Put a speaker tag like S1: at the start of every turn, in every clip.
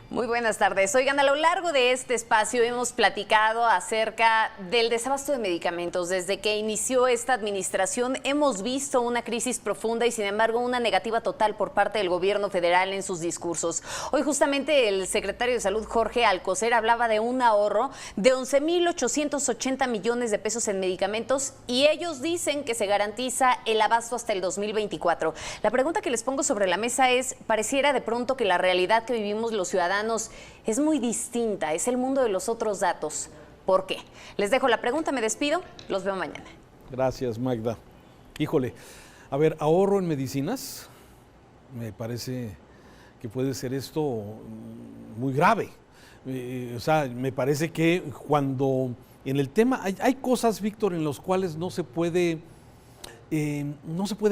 S1: Muy buenas tardes. Oigan, a lo largo de este espacio hemos platicado acerca del desabasto de medicamentos. Desde que inició esta administración hemos visto una crisis profunda y sin embargo una negativa total por parte del gobierno federal en sus discursos. Hoy justamente el secretario de Salud, Jorge Alcocer, hablaba de un ahorro de 11,880 millones de pesos en medicamentos y ellos dicen que se garantiza el abasto hasta el 2024. La pregunta que les pongo sobre la mesa es, pareciera de pronto que la realidad que vivimos los ciudadanos es muy distinta, es el mundo de los otros datos. ¿Por qué? Les dejo la pregunta, me despido, los veo mañana.
S2: Gracias, Magda. Híjole, a ver, ahorro en medicinas, me parece que puede ser esto muy grave. O sea, me parece que cuando en el tema, hay cosas, Víctor, en las cuales no se puede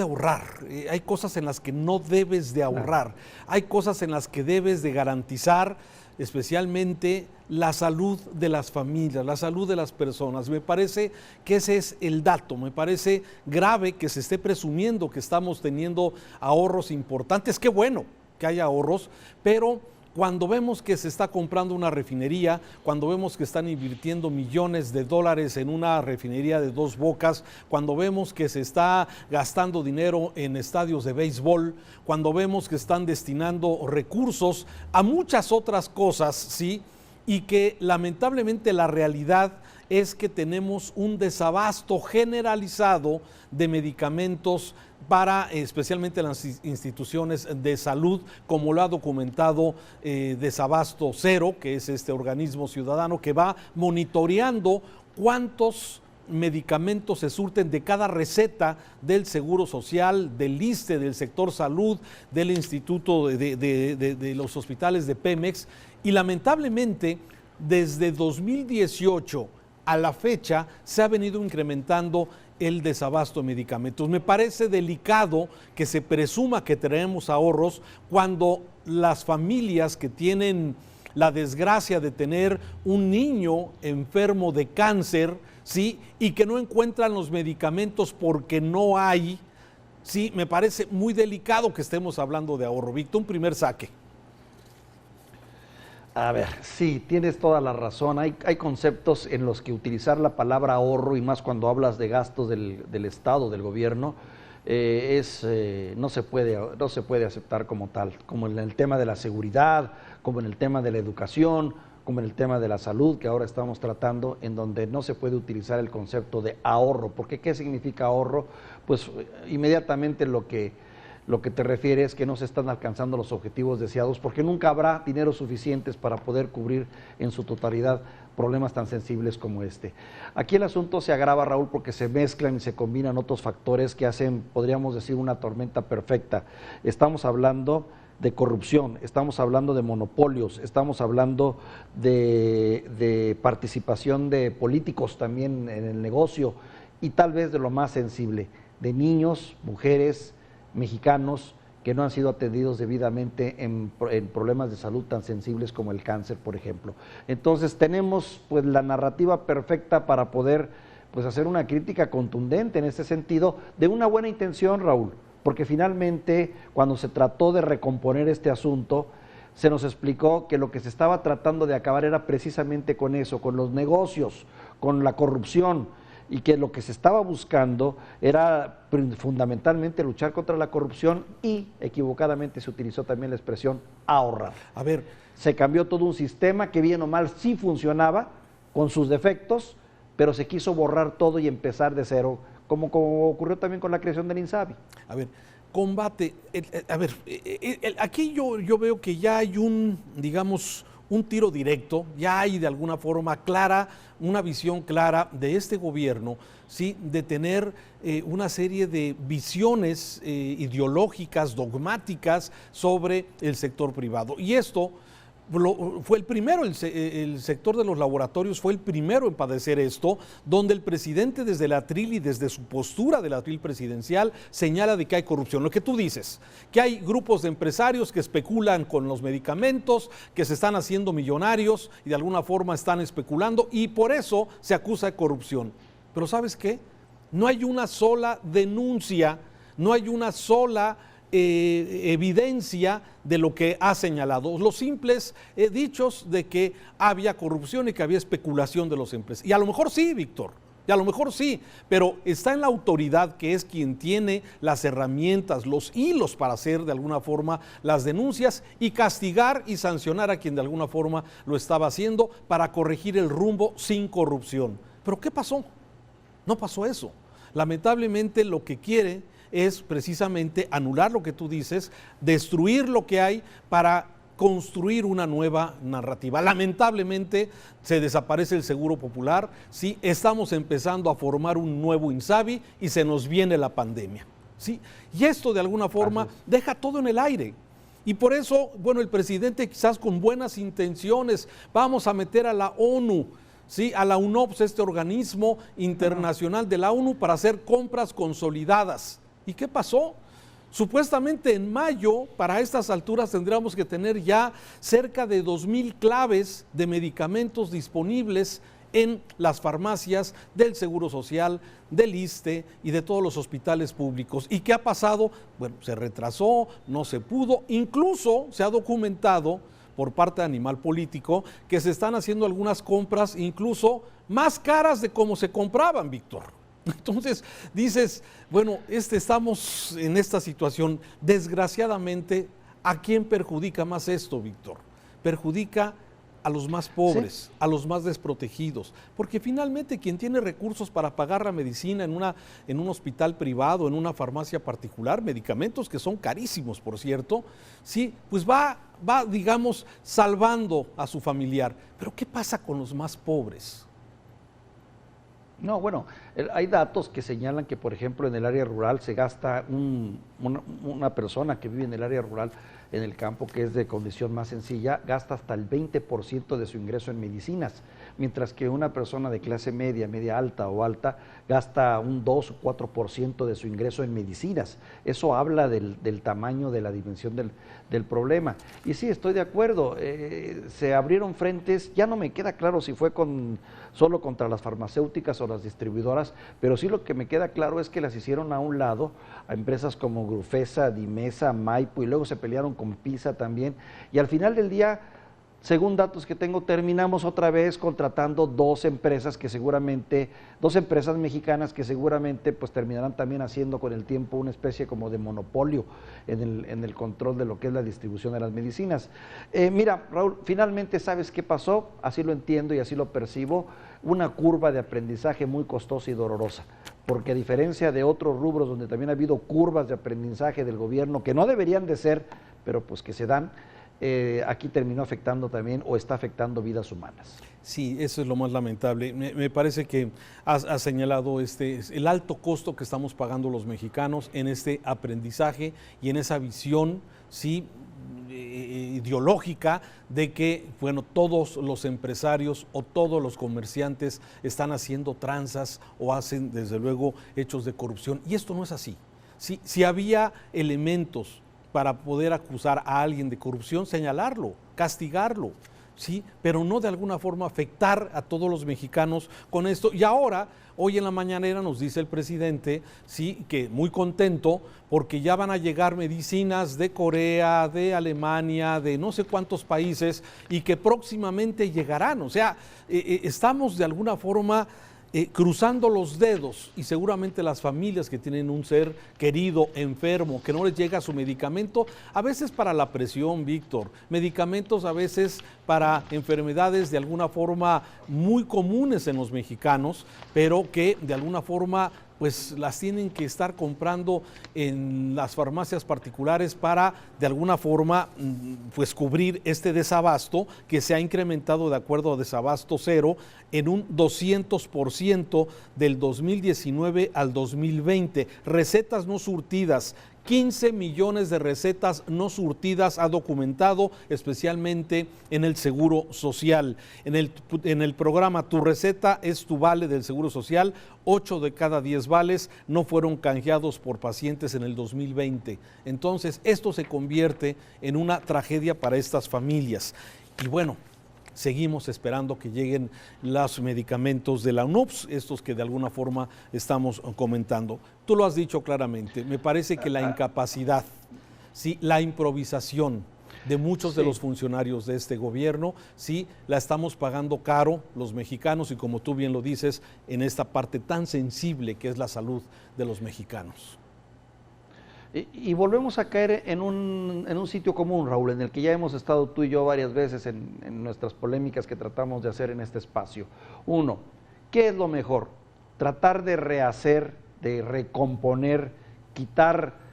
S2: ahorrar, hay cosas en las que no debes de ahorrar, hay cosas en las que debes de garantizar especialmente la salud de las familias, la salud de las personas. Me parece que ese es el dato, me parece grave que se esté presumiendo que estamos teniendo ahorros importantes. Qué bueno que haya ahorros, pero cuando vemos que se está comprando una refinería, cuando vemos que están invirtiendo millones de dólares en una refinería de Dos Bocas, cuando vemos que se está gastando dinero en estadios de béisbol, cuando vemos que están destinando recursos a muchas otras cosas, ¿sí? Y que lamentablemente la realidad es que tenemos un desabasto generalizado de medicamentos para especialmente las instituciones de salud, como lo ha documentado Desabasto Cero, que es este organismo ciudadano que va monitoreando cuántos medicamentos se surten de cada receta del Seguro Social, del ISSSTE, del sector salud, del Instituto de los hospitales de Pemex, y lamentablemente desde 2018 a la fecha se ha venido incrementando el desabasto de medicamentos. Me parece delicado que se presuma que tenemos ahorros cuando las familias que tienen la desgracia de tener un niño enfermo de cáncer, ¿sí? Y que no encuentran los medicamentos porque no hay, sí, me parece muy delicado que estemos hablando de ahorro. Víctor, un primer saque.
S3: A ver, sí, tienes toda la razón. Hay conceptos en los que utilizar la palabra ahorro, y más cuando hablas de gastos del Estado, del gobierno, no se puede aceptar como tal, como en el tema de la seguridad, como en el tema de la educación, como en el tema de la salud, que ahora estamos tratando, en donde no se puede utilizar el concepto de ahorro. Porque ¿qué significa ahorro? Pues inmediatamente lo que te refiere es que no se están alcanzando los objetivos deseados, porque nunca habrá dinero suficientes para poder cubrir en su totalidad problemas tan sensibles como este. Aquí el asunto se agrava, Raúl, porque se mezclan y se combinan otros factores que hacen, podríamos decir, una tormenta perfecta. Estamos hablando de corrupción, estamos hablando de monopolios, estamos hablando de participación de políticos también en el negocio, y tal vez de lo más sensible, de niños, mujeres, mexicanos que no han sido atendidos debidamente en problemas de salud tan sensibles como el cáncer, por ejemplo. Entonces tenemos pues la narrativa perfecta para poder pues hacer una crítica contundente en este sentido, de una buena intención, Raúl, porque finalmente cuando se trató de recomponer este asunto, se nos explicó que lo que se estaba tratando de acabar era precisamente con eso, con los negocios, con la corrupción, y que lo que se estaba buscando era fundamentalmente luchar contra la corrupción, y equivocadamente se utilizó también la expresión ahorrar.
S2: A ver,
S3: se cambió todo un sistema que bien o mal sí funcionaba con sus defectos, pero se quiso borrar todo y empezar de cero, como ocurrió también con la creación del INSABI.
S2: A ver, combate, aquí yo veo que ya hay digamos, un tiro directo, ya hay de alguna forma clara, una visión clara de este gobierno, ¿sí? De tener una serie de visiones ideológicas, dogmáticas sobre el sector privado. Y esto fue el primero, el sector de los laboratorios fue el primero en padecer esto, donde el presidente desde el atril y desde su postura del atril presidencial señala de que hay corrupción. Lo que tú dices, que hay grupos de empresarios que especulan con los medicamentos, que se están haciendo millonarios y de alguna forma están especulando, y por eso se acusa de corrupción. Pero ¿sabes qué? No hay una sola denuncia, no hay una sola evidencia de lo que ha señalado. Los simples dichos de que había corrupción y que había especulación de los empresarios. Y a lo mejor sí, Víctor. Y a lo mejor sí, pero está en la autoridad, que es quien tiene las herramientas, los hilos para hacer de alguna forma las denuncias y castigar y sancionar a quien de alguna forma lo estaba haciendo para corregir el rumbo sin corrupción. ¿Pero qué pasó? No pasó eso. Lamentablemente lo que quiere es precisamente anular lo que tú dices, destruir lo que hay para construir una nueva narrativa. Lamentablemente se desaparece el Seguro Popular, sí, estamos empezando a formar un nuevo INSABI y se nos viene la pandemia, ¿sí? Y esto de alguna forma deja todo en el aire. Y por eso, bueno, el presidente quizás con buenas intenciones, vamos a meter a la ONU, ¿sí? A la UNOPS, este organismo internacional de la ONU, para hacer compras consolidadas. ¿Y qué pasó? Supuestamente en mayo, para estas alturas, tendríamos que tener ya cerca de 2,000 claves de medicamentos disponibles en las farmacias del Seguro Social, del ISSSTE y de todos los hospitales públicos. ¿Y qué ha pasado? Bueno, se retrasó, no se pudo, incluso se ha documentado por parte de Animal Político que se están haciendo algunas compras incluso más caras de como se compraban, Víctor. Entonces dices, bueno, estamos en esta situación. Desgraciadamente, ¿a quién perjudica más esto, Víctor? Perjudica a los más pobres, sí, a los más desprotegidos, porque finalmente quien tiene recursos para pagar la medicina en un hospital privado, en una farmacia particular, medicamentos que son carísimos, por cierto, sí, pues va, digamos, salvando a su familiar. Pero ¿qué pasa con los más pobres?
S3: No, bueno, hay datos que señalan que, por ejemplo, en el área rural se gasta una persona que vive en el área rural, en el campo, que es de condición más sencilla, gasta hasta el 20% de su ingreso en medicinas, mientras que una persona de clase media, media alta o alta, gasta un 2 o 4% de su ingreso en medicinas. Eso habla del tamaño, de la dimensión del problema. Y sí, estoy de acuerdo, se abrieron frentes, ya no me queda claro si fue solo contra las farmacéuticas o las distribuidoras, pero sí lo que me queda claro es que las hicieron a un lado, a empresas como Grufesa, Dimesa, Maipo, y luego se pelearon con PISA también, y al final del día, según datos que tengo, terminamos otra vez contratando dos empresas mexicanas que seguramente pues terminarán también haciendo con el tiempo una especie como de monopolio en el control de lo que es la distribución de las medicinas. Mira, Raúl, finalmente, ¿sabes qué pasó? Así lo entiendo y así lo percibo, una curva de aprendizaje muy costosa y dolorosa, porque a diferencia de otros rubros donde también ha habido curvas de aprendizaje del gobierno que no deberían de ser, pero pues que se dan, aquí terminó afectando también o está afectando vidas humanas.
S2: Sí, eso es lo más lamentable. Me parece que has señalado el alto costo que estamos pagando los mexicanos en este aprendizaje y en esa visión, sí, ideológica de que, bueno, todos los empresarios o todos los comerciantes están haciendo tranzas o hacen, desde luego, hechos de corrupción. Y esto no es así. Si había elementos para poder acusar a alguien de corrupción, señalarlo, castigarlo, ¿sí? Pero no de alguna forma afectar a todos los mexicanos con esto. Y ahora, hoy en la mañanera nos dice el presidente, sí, que muy contento porque ya van a llegar medicinas de Corea, de Alemania, de no sé cuántos países, y que próximamente llegarán. O sea, estamos de alguna forma cruzando los dedos, y seguramente las familias que tienen un ser querido enfermo, que no les llega su medicamento, a veces para la presión, Víctor, medicamentos a veces para enfermedades de alguna forma muy comunes en los mexicanos, pero que de alguna forma pues las tienen que estar comprando en las farmacias particulares para de alguna forma pues cubrir este desabasto que se ha incrementado, de acuerdo a Desabasto Cero, en un 200% del 2019 al 2020. Recetas no surtidas, 15 millones de recetas no surtidas ha documentado, especialmente en el Seguro Social. En el programa Tu Receta es Tu Vale del Seguro Social, 8 de cada 10 vales no fueron canjeados por pacientes en el 2020. Entonces, esto se convierte en una tragedia para estas familias. Y bueno, seguimos esperando que lleguen los medicamentos de la UNOPS, estos que de alguna forma estamos comentando. Tú lo has dicho claramente, me parece que la incapacidad sí, la improvisación de muchos de
S3: Sí.
S2: los funcionarios de este gobierno, sí, la estamos pagando caro los mexicanos y como tú bien lo dices, en esta parte tan sensible que es la salud de los mexicanos.
S3: Y volvemos a caer en un sitio común, Raúl, en el que ya hemos estado tú y yo varias veces en nuestras polémicas que tratamos de hacer en este espacio. Uno, ¿qué es lo mejor? Tratar de rehacer, de recomponer, quitar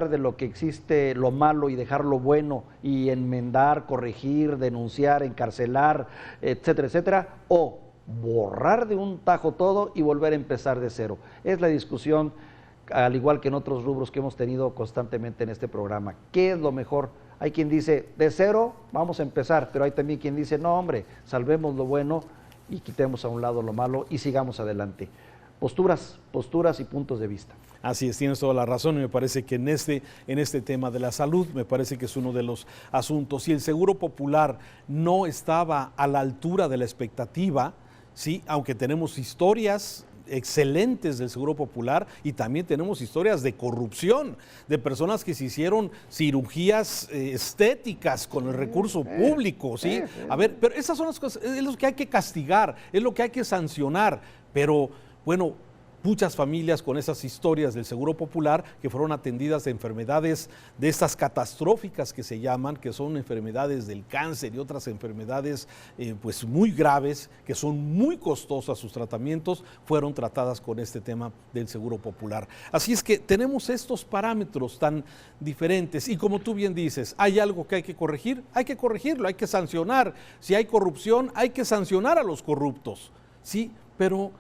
S3: de lo que existe lo malo y dejar lo bueno y enmendar, corregir, denunciar, encarcelar, etcétera, etcétera, o borrar de un tajo todo y volver a empezar de cero. Es la discusión, al igual que en otros rubros que hemos tenido constantemente en este programa. ¿Qué es lo mejor? Hay quien dice, de cero vamos a empezar, pero hay también quien dice, no hombre, salvemos lo bueno y quitemos a un lado lo malo y sigamos adelante. Posturas y puntos de vista.
S2: Así es, tienes toda la razón y me parece que en este tema de la salud me parece que es uno de los asuntos. Si el Seguro Popular no estaba a la altura de la expectativa, sí, aunque tenemos historias excelentes del Seguro Popular y también tenemos historias de corrupción, de personas que se hicieron cirugías estéticas con el recurso público, ¿sí? A ver, pero esas son las cosas, es lo que hay que castigar, es lo que hay que sancionar, pero bueno, muchas familias con esas historias del Seguro Popular que fueron atendidas de enfermedades de estas catastróficas que se llaman, que son enfermedades del cáncer y otras enfermedades pues muy graves, que son muy costosas sus tratamientos, fueron tratadas con este tema del Seguro Popular. Así es que tenemos estos parámetros tan diferentes y como tú bien dices, hay algo que hay que corregir, hay que corregirlo, hay que sancionar. Si hay corrupción, hay que sancionar a los corruptos, sí, pero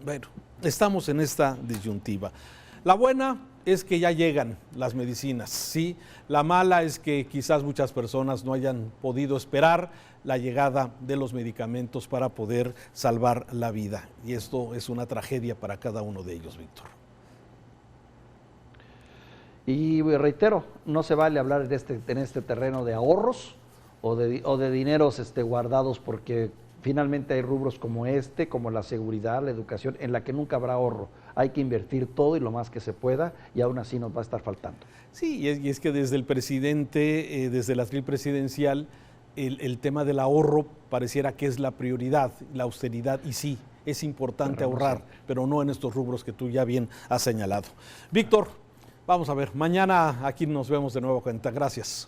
S2: bueno, estamos en esta disyuntiva. La buena es que ya llegan las medicinas, ¿sí? La mala es que quizás muchas personas no hayan podido esperar la llegada de los medicamentos para poder salvar la vida. Y esto es una tragedia para cada uno de ellos, Víctor.
S3: Y reitero, no se vale hablar en este terreno de ahorros o de dineros guardados porque finalmente hay rubros como como la seguridad, la educación, en la que nunca habrá ahorro. Hay que invertir todo y lo más que se pueda y aún así nos va a estar faltando.
S2: Sí, y es que desde el presidente, desde el atril presidencial, el tema del ahorro pareciera que es la prioridad, la austeridad, y sí, es importante ahorrar, pero no en estos rubros que tú ya bien has señalado. Víctor, vamos a ver, mañana aquí nos vemos de nuevo cuenta. Gracias.